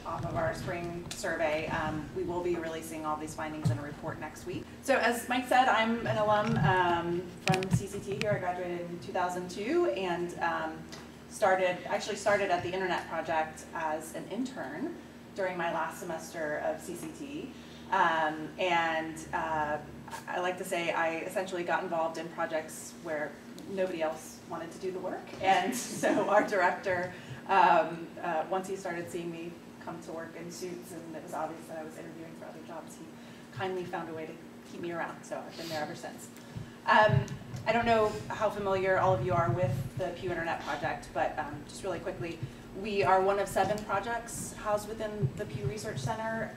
off of our spring survey. We will be releasing all these findings in a report next week. So as Mike said, I'm an alum from CCT here. I graduated in 2002 and actually started at the Internet Project as an intern during my last semester of CCT. I like to say I essentially got involved in projects where nobody else wanted to do the work. And so our director, once he started seeing me come to work in suits and it was obvious that I was interviewing for other jobs, he kindly found a way to keep me around. So I've been there ever since. I don't know how familiar all of you are with the Pew Internet Project, but just really quickly, we are one of 7 projects housed within the Pew Research Center.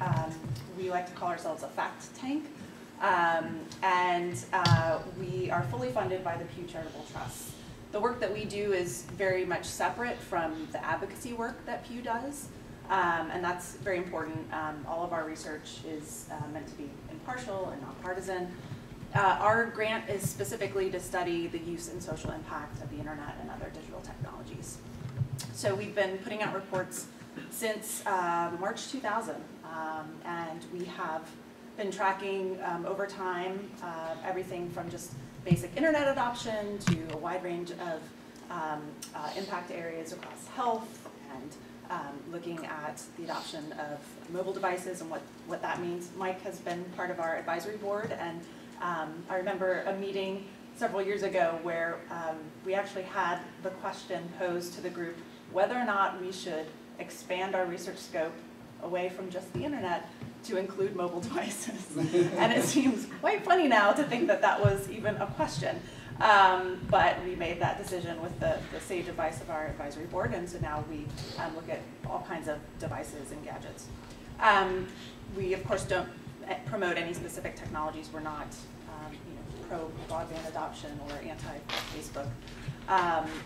We like to call ourselves a fact tank. We are fully funded by the Pew Charitable Trust. The work that we do is very much separate from the advocacy work that Pew does, and that's very important. All of our research is meant to be impartial and nonpartisan. Our grant is specifically to study the use and social impact of the internet and other digital technologies. So we've been putting out reports since March 2000, and we have been tracking over time everything from just basic internet adoption to a wide range of impact areas across health and looking at the adoption of mobile devices and what that means. Mike has been part of our advisory board, and I remember a meeting several years ago where we actually had the question posed to the group whether or not we should expand our research scope away from just the internet to include mobile devices. And it seems quite funny now to think that that was even a question. But we made that decision with the sage advice of our advisory board, and so now we look at all kinds of devices and gadgets. We, of course, don't promote any specific technologies. We're not pro-broadband adoption or anti-Facebook.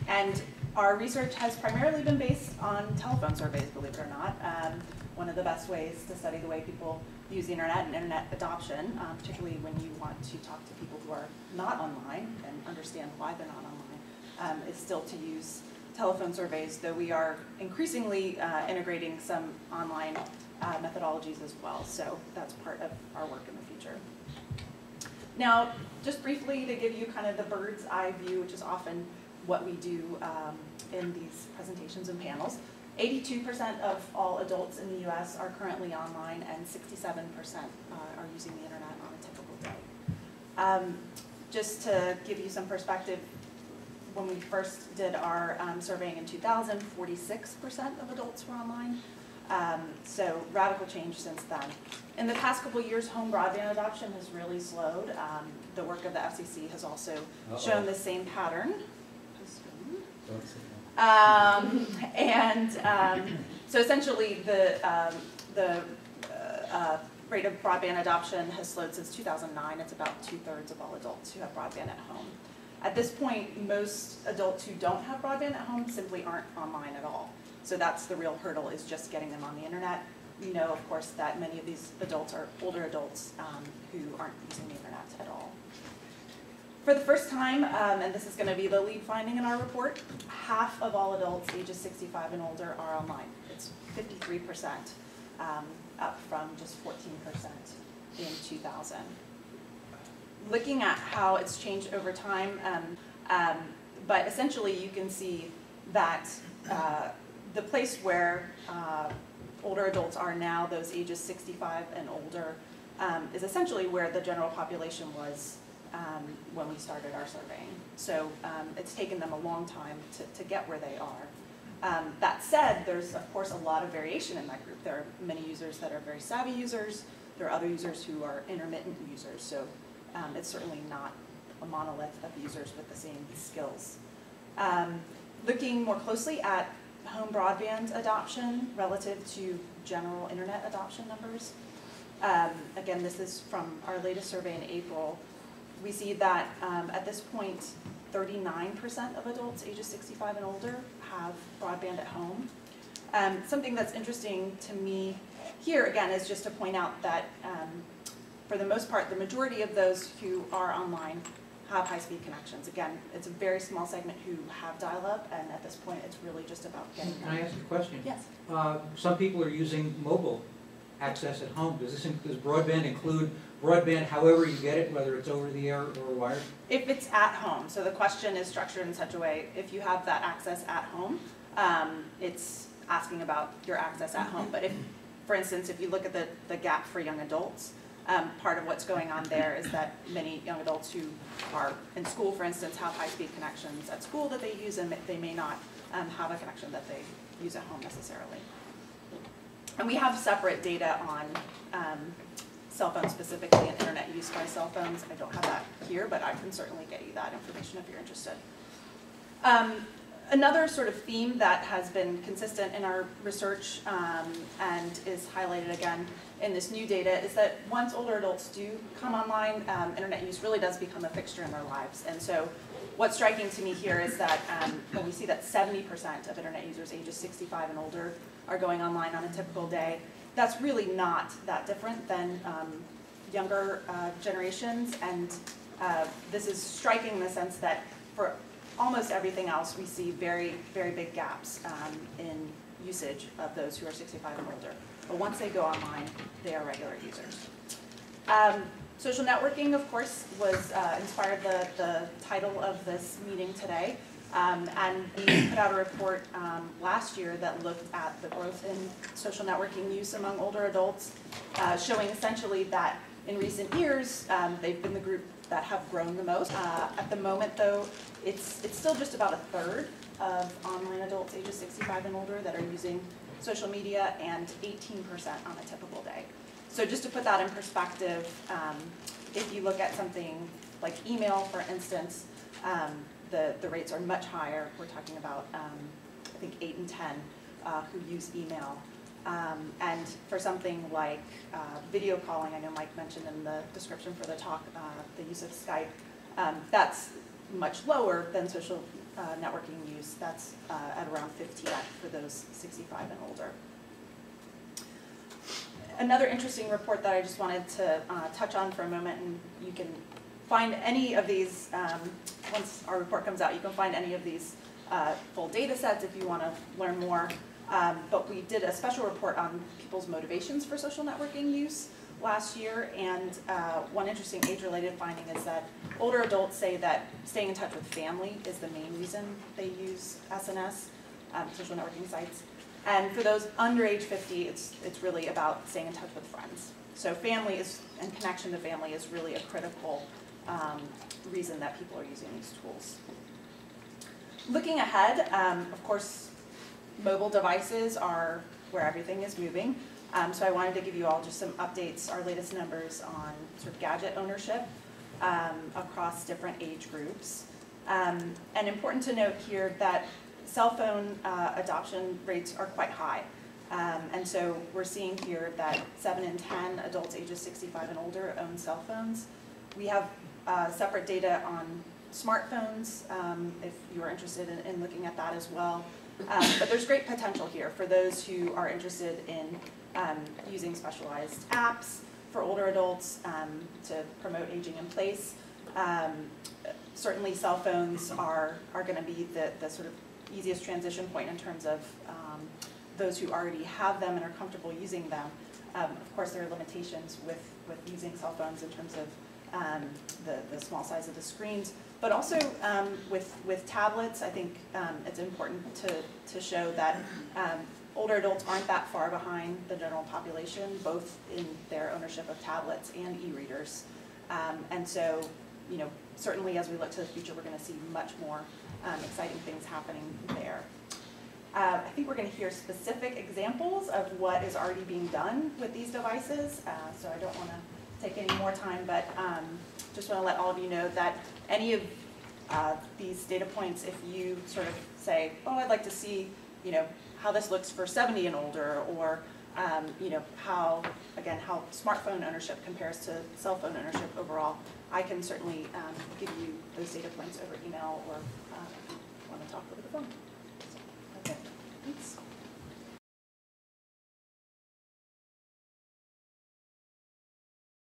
And our research has primarily been based on telephone surveys, believe it or not. One of the best ways to study the way people use the internet and internet adoption, particularly when you want to talk to people who are not online and understand why they're not online, is still to use telephone surveys, though we are increasingly integrating some online methodologies as well. So that's part of our work in the future. Now, just briefly to give you kind of the bird's eye view, which is often what we do in these presentations and panels. 82% of all adults in the US are currently online, and 67% are using the internet on a typical day. Just to give you some perspective, when we first did our surveying in 2000, 46% of adults were online. So radical change since then. In the past couple of years, home broadband adoption has really slowed. The work of the FCC has also shown the same pattern. So essentially the rate of broadband adoption has slowed since 2009. It's about 2/3 of all adults who have broadband at home. At this point, most adults who don't have broadband at home simply aren't online at all. So that's the real hurdle, is just getting them on the internet. We know, of course, that many of these adults are older adults who aren't using the internet at all. For the first time, and this is going to be the lead finding in our report, half of all adults ages 65 and older are online. It's 53%, up from just 14% in 2000. Looking at how it's changed over time, but essentially you can see that the place where older adults are now, those ages 65 and older, is essentially where the general population was when we started our surveying. So it's taken them a long time to get where they are. That said, there's of course a lot of variation in that group. There are many users that are very savvy users. There are other users who are intermittent users. So it's certainly not a monolith of users with the same skills. Looking more closely at home broadband adoption relative to general internet adoption numbers. Again, this is from our latest survey in April. We see that at this point, 39% of adults ages 65 and older have broadband at home. Something that's interesting to me here, again, is just to point out that for the most part, the majority of those who are online have high-speed connections. Again, it's a very small segment who have dial-up, and at this point, it's really just about getting them. Can I ask a question? Yes. Some people are using mobile access at home. Does broadband include broadband however you get it, whether it's over the air or wired? If it's at home, so the question is structured in such a way, if you have that access at home, it's asking about your access at home. But if, for instance, if you look at the gap for young adults, part of what's going on there is that many young adults who are in school, for instance, have high-speed connections at school that they use, and they may not have a connection that they use at home necessarily. And we have separate data on cell phones specifically and internet use by cell phones. I don't have that here, but I can certainly get you that information if you're interested. Another sort of theme that has been consistent in our research and is highlighted again in this new data is that once older adults do come online, internet use really does become a fixture in their lives. And so what's striking to me here is that when we see that 70% of internet users ages 65 and older are going online on a typical day, that's really not that different than younger generations. And this is striking in the sense that for almost everything else, we see very, very big gaps in usage of those who are 65 and older. But once they go online, they are regular users. Social networking, of course, was inspired the title of this meeting today. And we put out a report last year that looked at the growth in social networking use among older adults, showing essentially that in recent years, they've been the group that have grown the most. At the moment, though, it's still just about a third of online adults ages 65 and older that are using social media, and 18% on a typical day. So just to put that in perspective, if you look at something like email, for instance, the rates are much higher. We're talking about, I think, 8 and 10 who use email. And for something like video calling, I know Mike mentioned in the description for the talk, the use of Skype, that's much lower than social networking use. That's at around 15 for those 65 and older. Another interesting report that I just wanted to touch on for a moment, and you can find any of these, once our report comes out, you can find any of these full data sets if you want to learn more. But we did a special report on people's motivations for social networking use last year, and one interesting age-related finding is that older adults say that staying in touch with family is the main reason they use SNS, social networking sites. And for those under age 50, it's really about staying in touch with friends. So family and connection to family is really a critical reason that people are using these tools. Looking ahead, of course, mobile devices are where everything is moving. So I wanted to give you all just some updates, our latest numbers on sort of gadget ownership across different age groups. And important to note here that cell phone adoption rates are quite high. And so we're seeing here that 7 in 10 adults ages 65 and older own cell phones. We have separate data on smartphones, if you are interested in looking at that as well. But there's great potential here for those who are interested in using specialized apps for older adults to promote aging in place. Certainly cell phones are going to be the sort of easiest transition point in terms of those who already have them and are comfortable using them. Of course, there are limitations with using cell phones in terms of the small size of the screens, but also with tablets. I think it's important to show that older adults aren't that far behind the general population, both in their ownership of tablets and e-readers. And so, you know, certainly as we look to the future, we're going to see much more exciting things happening there. I think we're going to hear specific examples of what is already being done with these devices, so I don't want to take any more time, but just want to let all of you know that any of these data points, if you sort of say, oh, I'd like to see, you know, how this looks for 70 and older, or you know, how smartphone ownership compares to cell phone ownership overall, I can certainly give you those data points over email, or if you want to talk over the phone. So, okay, thanks.